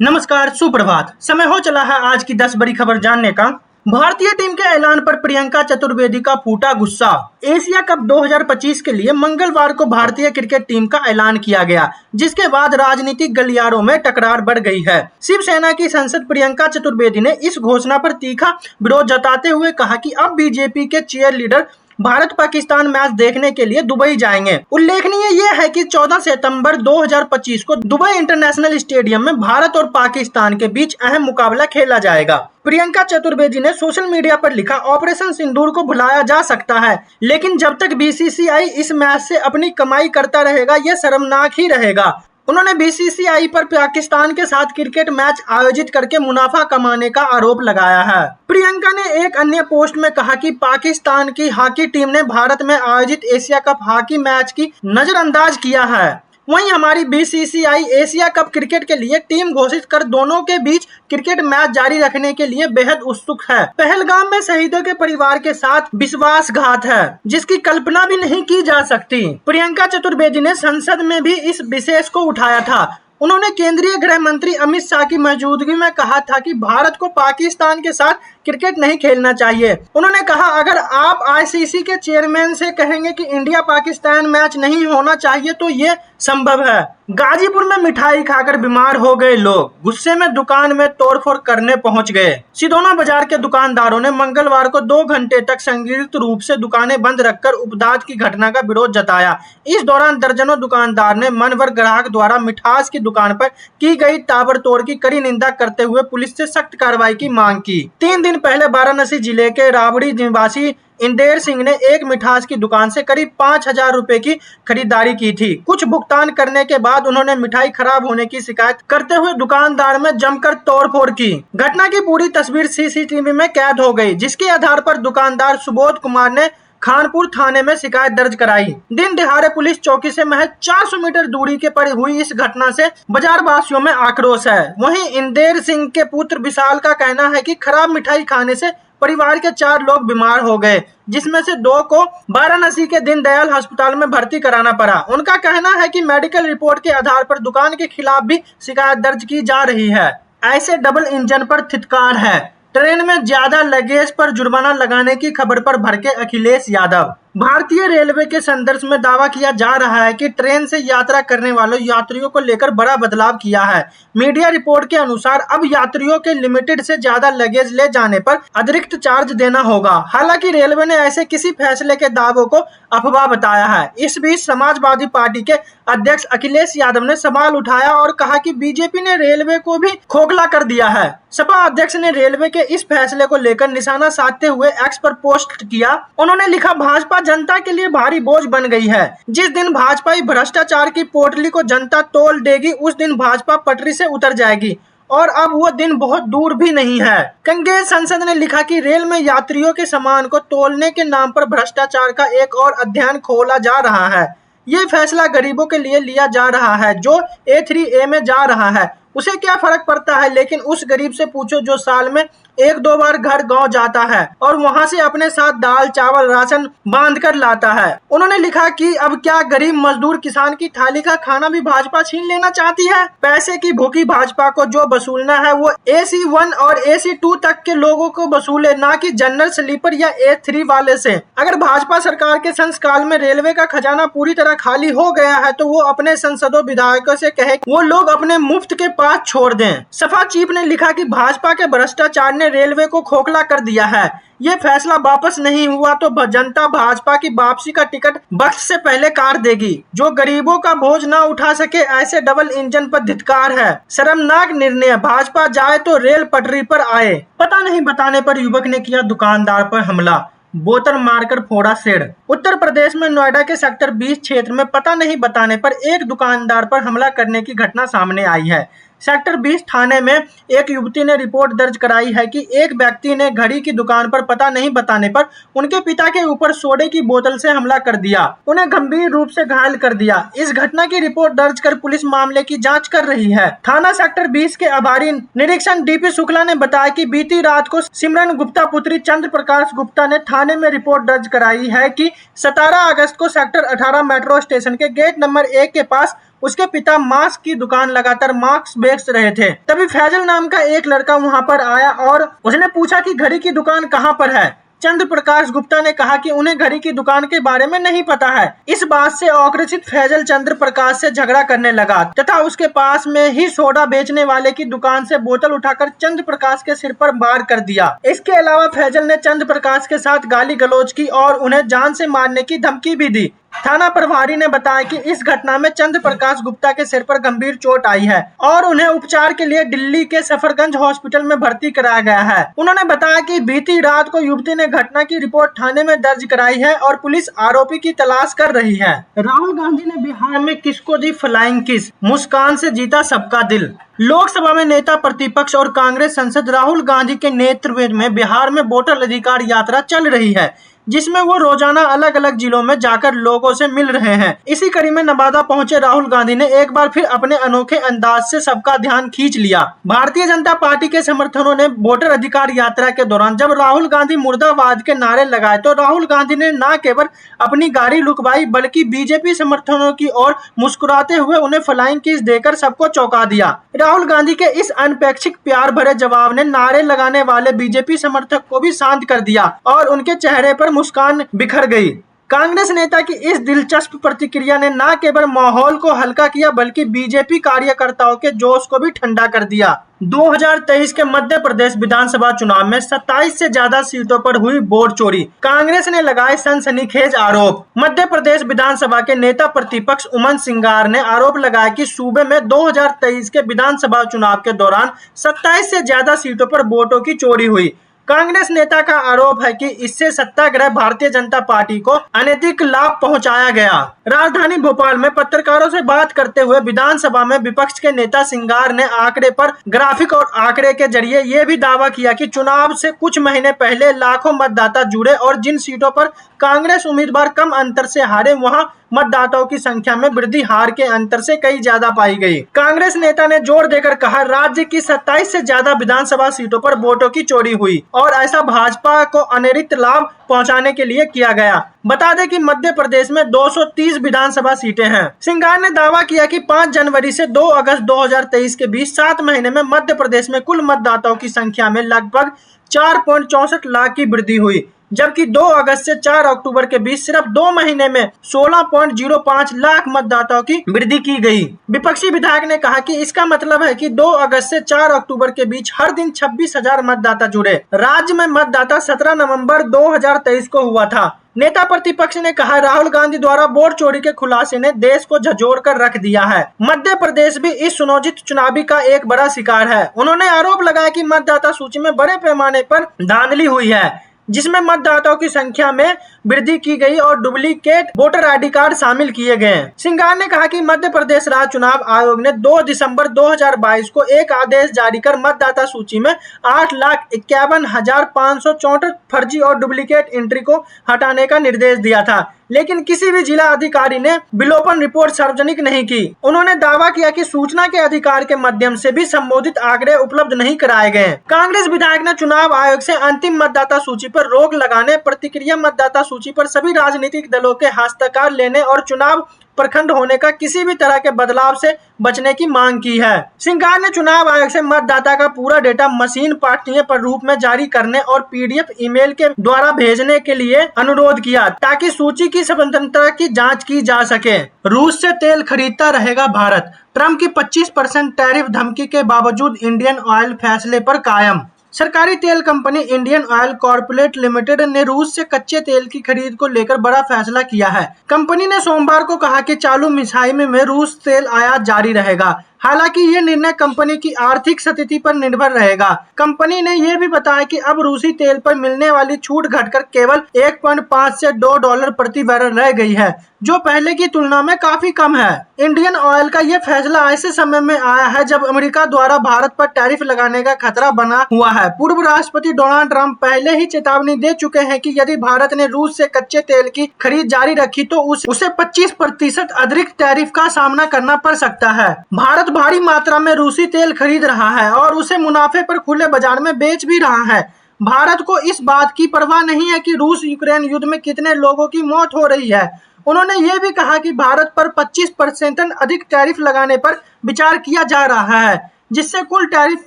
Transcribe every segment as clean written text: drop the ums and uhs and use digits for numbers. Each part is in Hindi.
नमस्कार, सुप्रभात। समय हो चला है आज की 10 बड़ी खबर जानने का। भारतीय टीम के ऐलान पर प्रियंका चतुर्वेदी का फूटा गुस्सा। एशिया कप 2025 के लिए मंगलवार को भारतीय क्रिकेट टीम का ऐलान किया गया, जिसके बाद राजनीतिक गलियारों में टकरार बढ़ गई है। शिवसेना की सांसद प्रियंका चतुर्वेदी ने इस घोषणा पर तीखा विरोध जताते हुए कहा कि अब बीजेपी के cheerleader Bharat Pakistan match देखने के लिए दुबई जाएंगे। उल्लेखनीय यह है कि 14 सितंबर 2025 को दुबई इंटरनेशनल स्टेडियम में भारत और पाकिस्तान के बीच अहम मुकाबला खेला जाएगा। प्रियंका चतुर्वेदी ने सोशल मीडिया पर लिखा, ऑपरेशन सिंदूर को भुलाया जा सकता है, लेकिन जब तक बीसीसीआई इस मैच से अपनी कमाई करता रहेगा यह शर्मनाक ही रहेगा। उन्होंने बीसीसीआई पर पाकिस्तान के साथ क्रिकेट मैच आयोजित करके मुनाफा कमाने का आरोप लगाया है। प्रियंका ने एक अन्य पोस्ट में कहा कि पाकिस्तान की हॉकी टीम ने भारत में आयोजित एशिया कप हॉकी मैच की नजरअंदाज किया है। वहीं हमारी बीसीसीआई एशिया कप क्रिकेट के लिए टीम घोषित कर दोनों के बीच क्रिकेट मैच जारी रखने के लिए बेहद उत्सुक है। पहलगाम में शहीदों के परिवार के साथ विश्वासघात है, जिसकी कल्पना भी नहीं की जा सकती। प्रियंका चतुर्वेदी ने संसद में भी इस विषय को उठाया था। उन्होंने केंद्रीय गृह मंत्री अमित शाह की मौजूदगी में कहा था कि भारत को पाकिस्तान के साथ क्रिकेट नहीं खेलना चाहिए। उन्होंने कहा, अगर आप आईसीसी के चेयरमैन से कहेंगे कि इंडिया पाकिस्तान मैच नहीं होना चाहिए तो ये संभव है। गाजीपुर में मिठाई खाकर बीमार हो गए लोग, गुस्से में दुकान में तोड़फोड़ करने पहुंच गए। सिदोना बाजार के दुकानदारों ने मंगलवार को 2 घंटे तक संगठित रूप से दुकानें बंद रखकर उपदाद की घटना का विरोध जताया। इस दौरान दर्जनों दुकानदार ने मनभर ग्राहक द्वारा मिठास की दुकान पर की गई ताबड़तोड़ की कड़ी निंदा करते हुए पुलिस से सख्त कार्रवाई की मांग की। 3 दिन पहले वाराणसी जिले के राबड़ी निवासी इंदेर सिंह ने एक मिठास की दुकान से करीब 5,000 रुपए की खरीदारी की थी। कुछ भुगतान करने के बाद उन्होंने मिठाई खराब होने की शिकायत करते हुए दुकानदार में जमकर तोड़फोड़ की। घटना की पूरी तस्वीर सीसीटीवी में कैद हो गई, जिसके आधार पर दुकानदार सुबोध कुमार ने खानपुर थाने में शिकायत दर्ज कराई। दिन दिहाड़े पुलिस चौकी से महज 400 मीटर दूरी के पर हुई इस घटना से बाजार वासियों में आक्रोश है। वहीं इंदेर सिंह के पुत्र विशाल का कहना है कि खराब मिठाई खाने से परिवार के 4 लोग बीमार हो गए, जिसमें से 2 को वाराणसी के दीनदयाल अस्पताल में भर्ती कराना पड़ा। उनका कहना है कि मेडिकल रिपोर्ट के आधार पर दुकान के खिलाफ भी शिकायत दर्ज की जा रही है। ऐसे डबल इंजन पर थिटकार है। ट्रेन में ज्यादा लगेज पर जुर्माना लगाने की खबर पर भड़के अखिलेश यादव। भारतीय रेलवे के संदर्भ में दावा किया जा रहा है कि ट्रेन से यात्रा करने वाले यात्रियों को लेकर बड़ा बदलाव किया है। मीडिया रिपोर्ट के अनुसार अब यात्रियों के लिमिटेड से ज्यादा लगेज ले जाने पर अतिरिक्त चार्ज देना होगा। हालांकि रेलवे ने ऐसे किसी फैसले के दावों को अफवाह बताया है। इस बीच समाजवादी पार्टी के अध्यक्ष अखिलेश यादव ने सवाल उठाया और कहा कि बीजेपी ने रेलवे को भी खोखला कर दिया है। सपा अध्यक्ष ने रेलवे के इस फैसले को लेकर निशाना साधते हुए एक्स पर पोस्ट किया। उन्होंने लिखा, भाजपा जनता के लिए भारी बोझ बन गई है। जिस दिन भाजपाई भ्रष्टाचार की पोटली को जनता तोल देगी, उस दिन भाजपा पटरी से उतर जाएगी और अब वो दिन बहुत दूर भी नहीं है। कांग्रेस सांसद ने लिखा कि रेल में यात्रियों के सामान को तोलने के नाम पर भ्रष्टाचार का एक और अध्ययन खोला जा रहा है। ये फैसला गरीबों के लिए लिया जा रहा है जो A3A में जा रहा है। उसे क्या फर्क पड़ता है, लेकिन उस गरीब से पूछो जो साल में 1-2 बार घर गांव जाता है और वहां से अपने साथ दाल चावल राशन बांध कर लाता है। उन्होंने लिखा कि अब क्या गरीब मजदूर किसान की थाली का खाना भी भाजपा छीन लेना चाहती है। पैसे की भूखी भाजपा को जो वसूलना है वो AC1 और AC2 तक के लोगों को वसूले, ना कि जनरल स्लीपर या A3 वाले से। अगर भाजपा सरकार के शासनकाल में रेलवे का खजाना पूरी तरह खाली हो गया है तो वो अपने सांसदों विधायकों से कहे वो लोग अपने मुफ्त के पास छोड़ दें। सपा चीफ ने लिखा कि भाजपा के भ्रष्टाचार ने रेलवे को खोखला कर दिया है। ये फैसला वापस नहीं हुआ तो जनता भाजपा की वापसी का टिकट वक्त से पहले काट देगी। जो गरीबों का बोझ ना उठा सके, ऐसे डबल इंजन पर धिक्कार है। शर्मनाक निर्णय। भाजपा जाए तो रेल पटरी पर आए। पता नहीं बताने पर युवक ने किया दुकानदार पर हमला, बोतल मारकर फोड़ा सिर। उत्तर प्रदेश में नोएडा के सेक्टर 20 क्षेत्र में पता नहीं बताने पर एक दुकानदार पर हमला करने की घटना सामने आई है। सेक्टर 20 थाने में एक युवती ने रिपोर्ट दर्ज कराई है कि एक व्यक्ति ने घड़ी की दुकान पर पता नहीं बताने पर उनके पिता के ऊपर सोडे की बोतल से हमला कर दिया, उन्हें गंभीर रूप से घायल कर दिया। इस घटना की रिपोर्ट दर्ज कर पुलिस मामले की जांच कर रही है। थाना सेक्टर 20 के आभारी निरीक्षक DP शुक्ला ने बताया कि बीती रात को सिमरन गुप्ता पुत्री चंद्र प्रकाश गुप्ता ने थाने में रिपोर्ट दर्ज कराई है कि 17 अगस्त को सेक्टर 18 मेट्रो स्टेशन के गेट नंबर 1 के पास उसके पिता मास्क की दुकान लगातार मास्क बेच रहे थे। तभी फैजल नाम का एक लड़का वहां पर आया और उसने पूछा कि घड़ी की दुकान कहां पर है। चंद्र प्रकाश गुप्ता ने कहा कि उन्हें घड़ी की दुकान के बारे में नहीं पता है। इस बात से आक्रोशित फैजल चंद्र प्रकाश से झगड़ा करने लगा तथा उसके पास में ही सोडा बेचने वाले की दुकान से बोतल उठाकर चंद्र प्रकाश के सिर पर वार कर दिया। इसके अलावा फैजल ने चंद्र प्रकाश के साथ गाली गलौज की और उन्हें जान से मारने की धमकी भी दी। थाना प्रभारी ने बताया कि इस घटना में चंद्र प्रकाश गुप्ता के सिर पर गंभीर चोट आई है और उन्हें उपचार के लिए दिल्ली के सफरगंज हॉस्पिटल में भर्ती कराया गया है। उन्होंने बताया कि बीती रात को युवती ने घटना की रिपोर्ट थाने में दर्ज कराई है और पुलिस आरोपी की तलाश कर रही है। राहुल गांधी ने बिहार में किसको दी फ्लाइंग किस, मुस्कान से जीता सबका दिल। लोकसभा में नेता प्रतिपक्ष और कांग्रेस सांसद राहुल गांधी के नेतृत्व में बिहार में वोटर अधिकार यात्रा चल रही है, जिसमें वो रोजाना अलग अलग जिलों में जाकर लोगों से मिल रहे हैं। इसी कड़ी में नवादा पहुंचे राहुल गांधी ने एक बार फिर अपने अनोखे अंदाज से सबका ध्यान खींच लिया। भारतीय जनता पार्टी के समर्थकों ने वोटर अधिकार यात्रा के दौरान जब राहुल गांधी मुर्दाबाद के नारे लगाए तो राहुल गांधी ने न केवल अपनी गाड़ी रुकवाई बल्कि बीजेपी समर्थकों की ओर मुस्कुराते हुए उन्हें फ्लाइंग किस देकर सबको चौंका दिया। राहुल गांधी के इस अनपेक्षित प्यार भरे जवाब ने नारे लगाने वाले बीजेपी समर्थक को भी शांत कर दिया और उनके चेहरे पर मुस्कान बिखर गई। कांग्रेस नेता की इस दिलचस्प प्रतिक्रिया ने न केवल माहौल को हल्का किया बल्कि बीजेपी कार्यकर्ताओं के जोश को भी ठंडा कर दिया। 2023 के मध्य प्रदेश विधानसभा चुनाव में 27 से ज्यादा सीटों पर हुई वोट चोरी, कांग्रेस ने लगाए सनसनीखेज आरोप। मध्य प्रदेश विधानसभा के नेता प्रतिपक्ष उमंग सिंगार ने आरोप लगाया कि सूबे में 2023 के विधानसभा चुनाव के दौरान 27 से ज्यादा सीटों पर वोटों की चोरी हुई। कांग्रेस नेता का आरोप है कि इससे सत्याग्रह भारतीय जनता पार्टी को अनैतिक लाभ पहुंचाया गया। राजधानी भोपाल में पत्रकारों से बात करते हुए विधानसभा में विपक्ष के नेता सिंगार ने आंकड़े पर ग्राफिक और आंकड़े के जरिए ये भी दावा किया कि चुनाव से कुछ महीने पहले लाखों मतदाता जुड़े और जिन सीटों पर कांग्रेस उम्मीदवार कम अंतर से हारे वहां मतदाताओं की संख्या में वृद्धि हार के अंतर से कई ज्यादा पाई गई। कांग्रेस नेता ने जोर देकर कहा, राज्य की 27 से ज्यादा विधानसभा सीटों पर वोटों की चोरी हुई और ऐसा भाजपा को अनैतिक लाभ पहुंचाने के लिए किया गया। बता दें कि मध्य प्रदेश में 230 विधानसभा सीटें हैं। सिंगार ने दावा किया कि 5 जनवरी से 2 अगस्त 2023 के बीच 7 महीने में मध्य प्रदेश में कुल मतदाताओं की संख्या में लगभग 4.64 लाख की वृद्धि हुई, जबकि 2 अगस्त से 4 अक्टूबर के बीच सिर्फ 2 महीने में 16.05 लाख मतदाताओं की वृद्धि की गई। विपक्षी विधायक ने कहा कि इसका मतलब है कि 2 अगस्त से 4 अक्टूबर के बीच हर दिन 26,000 मतदाता जुड़े। राज्य में मतदाता 17 नवंबर 2023 को हुआ था। नेता प्रतिपक्ष ने कहा, राहुल गांधी द्वारा वोट चोरी के खुलासे ने देश को झंझोड़ कर रख दिया है। मध्य प्रदेश भी इस सुनियोजित चुनावी का एक बड़ा शिकार है। उन्होंने आरोप लगाया कि मतदाता सूची में बड़े पैमाने पर धांधली हुई है, जिसमें मतदाताओं की संख्या में वृद्धि की गई और डुप्लीकेट वोटर आईडी कार्ड शामिल किए गए। सिंगार ने कहा कि मध्य प्रदेश राज्य चुनाव आयोग ने 2 दिसंबर 2022 को एक आदेश जारी कर मतदाता सूची में 8,51,564 फर्जी और डुप्लीकेट एंट्री को हटाने का निर्देश दिया था, लेकिन किसी भी जिला अधिकारी ने विलोपन रिपोर्ट सार्वजनिक नहीं की। उन्होंने दावा किया कि सूचना के अधिकार के माध्यम से भी संबोधित आंकड़े उपलब्ध नहीं कराए गए। कांग्रेस विधायक ने चुनाव आयोग से अंतिम मतदाता सूची पर रोक लगाने, प्रतिक्रिया मतदाता सूची पर सभी राजनीतिक दलों के हस्तक्षेप लेने और चुनाव प्रखंड होने का किसी भी तरह के बदलाव से बचने की मांग की है। सिंगार ने चुनाव आयोग से मतदाता का पूरा डेटा मशीन पाठ्य पर रूप में जारी करने और पीडीएफ ईमेल के द्वारा भेजने के लिए अनुरोध किया, ताकि सूची की स्वतंत्रता की जांच की जा सके। रूस से तेल खरीदता रहेगा भारत, ट्रंप की 25% टैरिफ धमकी के बावजूद इंडियन ऑयल फैसले पर कायम। सरकारी तेल company Indian oil corporate limited ने रूस से कच्चे तेल की खरीद को लेकर बड़ा फैसला किया है। कंपनी ने सोमवार को कहा कि चालू मिसाई में रूस तेल आयात जारी रहेगा। हालांकि ये निर्णय कंपनी की आर्थिक स्थिति पर निर्भर रहेगा। कंपनी ने यह भी बताया कि अब रूसी तेल पर मिलने वाली छूट घटकर केवल 1.5 से $2 प्रति बैरल रह गई है, जो पहले की तुलना में काफी कम है। इंडियन ऑयल का यह फैसला ऐसे समय में आया है जब अमेरिका द्वारा भारत पर टैरिफ लगाने का खतरा बना हुआ है। पूर्व राष्ट्रपति डोनाल्ड ट्रंप पहले ही चेतावनी दे चुके हैं कि यदि भारत ने रूस से कच्चे तेल की खरीद जारी रखी तो उसे 25% अतिरिक्त टैरिफ का सामना करना पड़ सकता है। भारत भारी मात्रा में रूसी तेल खरीद रहा है और उसे मुनाफे पर खुले बाजार में बेच भी रहा है। भारत को इस बात की परवाह नहीं है कि रूस यूक्रेन युद्ध में कितने लोगों की मौत हो रही है। उन्होंने ये भी कहा कि भारत पर 25% अधिक टैरिफ लगाने पर विचार किया जा रहा है, जिससे कुल टैरिफ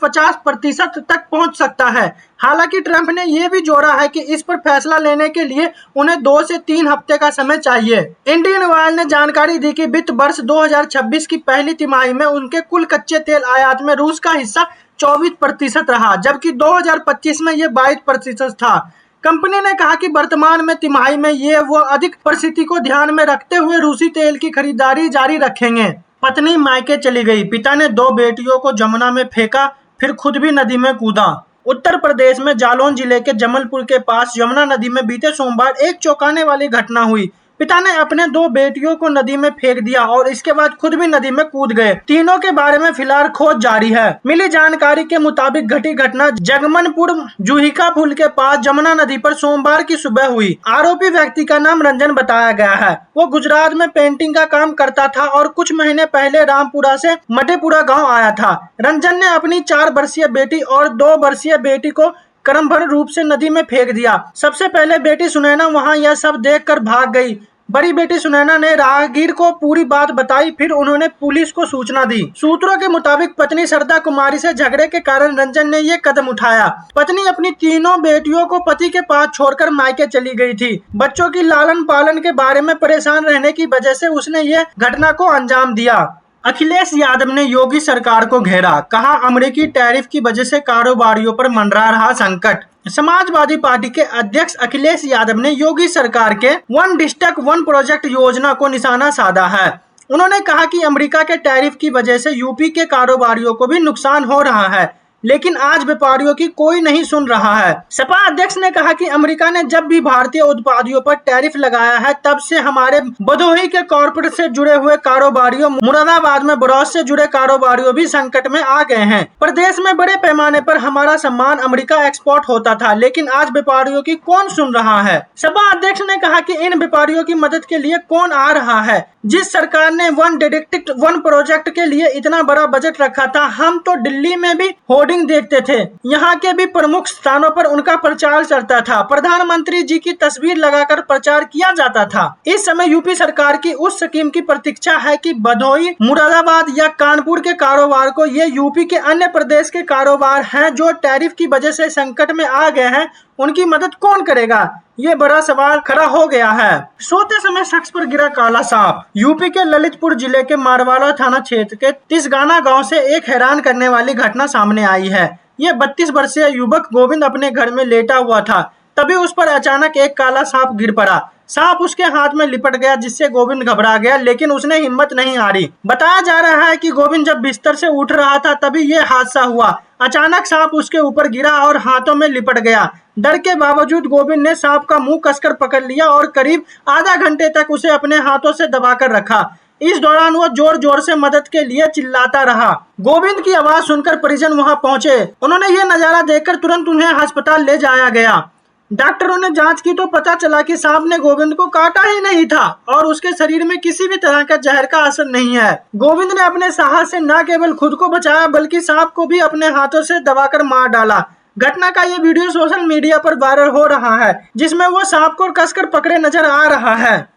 50% तक पहुंच सकता है। हालांकि ट्रंप ने यह भी जोड़ा है कि इस पर फैसला लेने के लिए उन्हें 2 से 3 हफ्ते का समय चाहिए। इंडियन ऑयल ने जानकारी दी कि वित्त वर्ष 2026 की पहली तिमाही में उनके कुल कच्चे तेल आयात में रूस का हिस्सा 24% रहा, जबकि 2025 में यह 22% था। कंपनी ने कहा कि वर्तमान में तिमाही में ये वो अधिक परिस्थिति को ध्यान में रखते हुए रूसी तेल की खरीदारी जारी रखेंगे। पत्नी मायके चली गई, पिता ने 2 बेटियों को जमुना में फेंका, फिर खुद भी नदी में कूदा। उत्तर प्रदेश में जालौन जिले के जमलपुर के पास यमुना नदी में बीते सोमवार एक चौंकाने वाली घटना हुई। पिता ने अपने 2 बेटियों को नदी में फेंक दिया और इसके बाद खुद भी नदी में कूद गए। तीनों के बारे में फिलहाल खोज जारी है। मिली जानकारी के मुताबिक घटी घटना जगमनपुर जूहिका पुल के पास जमुना नदी पर सोमवार की सुबह हुई। आरोपी व्यक्ति का नाम रंजन बताया गया है। वो गुजरात में पेंटिंग का काम करता था और कुछ महीने पहले रामपुरा से मटेपुरा गाँव आया था। रंजन ने अपनी 4 वर्षीय बेटी और 2 वर्षीय बेटी को क्रमबद्ध रूप से नदी में फेंक दिया। सबसे पहले बेटी सुनैना वहां यह सब देखकर भाग गई। बड़ी बेटी सुनैना ने राहगीर को पूरी बात बताई, फिर उन्होंने पुलिस को सूचना दी। सूत्रों के मुताबिक पत्नी श्रद्धा कुमारी से झगड़े के कारण रंजन ने ये कदम उठाया। पत्नी अपनी तीनों बेटियों को पति के पास छोड़कर मायके चली गई थी। बच्चों की लालन पालन के बारे में परेशान रहने की वजह से उसने ये घटना को अंजाम दिया। अखिलेश यादव ने योगी सरकार को घेरा, कहा अमेरिकी टैरिफ की वजह से कारोबारियों पर मंडरा रहा संकट। समाजवादी पार्टी के अध्यक्ष अखिलेश यादव ने योगी सरकार के वन डिस्ट्रिक्ट वन प्रोजेक्ट योजना को निशाना साधा है। उन्होंने कहा कि अमेरिका के टैरिफ की वजह से यूपी के कारोबारियों को भी नुकसान हो रहा है, लेकिन आज व्यापारियों की कोई नहीं सुन रहा है। सपा अध्यक्ष ने कहा कि अमेरिका ने जब भी भारतीय उत्पादों पर टैरिफ लगाया है, तब से हमारे भदोही के कॉर्पोरेट से जुड़े हुए कारोबारियों, मुरादाबाद में ब्रॉस से जुड़े कारोबारियों भी संकट में आ गए हैं। प्रदेश में बड़े पैमाने पर हमारा सामान अमेरिका एक्सपोर्ट होता था, लेकिन आज व्यापारियों की कौन सुन रहा है। सपा अध्यक्ष ने कहा कि इन व्यापारियों की मदद के लिए कौन आ रहा है। जिस सरकार ने वन डिस्ट्रिक्ट वन प्रोजेक्ट के लिए इतना बड़ा बजट रखा था, हम तो दिल्ली में भी होर्डिंग देखते थे। यहाँ के भी प्रमुख स्थानों पर उनका प्रचार चलता था। प्रधानमंत्री जी की तस्वीर लगाकर प्रचार किया जाता था। इस समय यूपी सरकार की उस स्कीम की प्रतीक्षा है कि भदोही, मुरादाबाद या कानपुर के कारोबार को, ये यूपी के अन्य प्रदेश के कारोबार हैं जो टैरिफ की वजह से संकट में आ गए हैं, उनकी मदद कौन करेगा? ये बड़ा सवाल खड़ा हो गया है। सोते समय शख्स पर गिरा काला सांप। यूपी के ललितपुर जिले के मारवाड़ा थाना क्षेत्र के तिसगाना गांव से एक हैरान करने वाली घटना सामने आई है। ये 32 वर्षीय युवक गोविंद अपने घर में लेटा हुआ था, तभी उस पर अचानक एक काला सांप गिर पड़ा। सांप उसके हाथ में लिपट गया, जिससे गोविंद घबरा गया, लेकिन उसने हिम्मत नहीं हारी। बताया जा रहा है कि गोविंद जब बिस्तर से उठ रहा था, तभी ये हादसा हुआ। अचानक सांप उसके ऊपर गिरा और हाथों में लिपट गया। डर के बावजूद गोविंद ने सांप का मुंह कसकर पकड़ लिया और करीब आधा घंटे तक उसे अपने हाथों से दबाकर रखा। इस दौरान वो जोर जोर से मदद के लिए चिल्लाता रहा। गोविंद की आवाज सुनकर परिजन वहां पहुंचे। उन्होंने ये नजारा देखकर तुरंत उन्हें अस्पताल ले जाया गया। डॉक्टरों ने जांच की तो पता चला कि सांप ने गोविंद को काटा ही नहीं था और उसके शरीर में किसी भी तरह का जहर का असर नहीं है। गोविंद ने अपने साहस से न केवल खुद को बचाया, बल्कि सांप को भी अपने हाथों से दबाकर मार डाला। घटना का ये वीडियो सोशल मीडिया पर वायरल हो रहा है, जिसमें वो सांप को कसकर पकड़े नजर आ रहा है।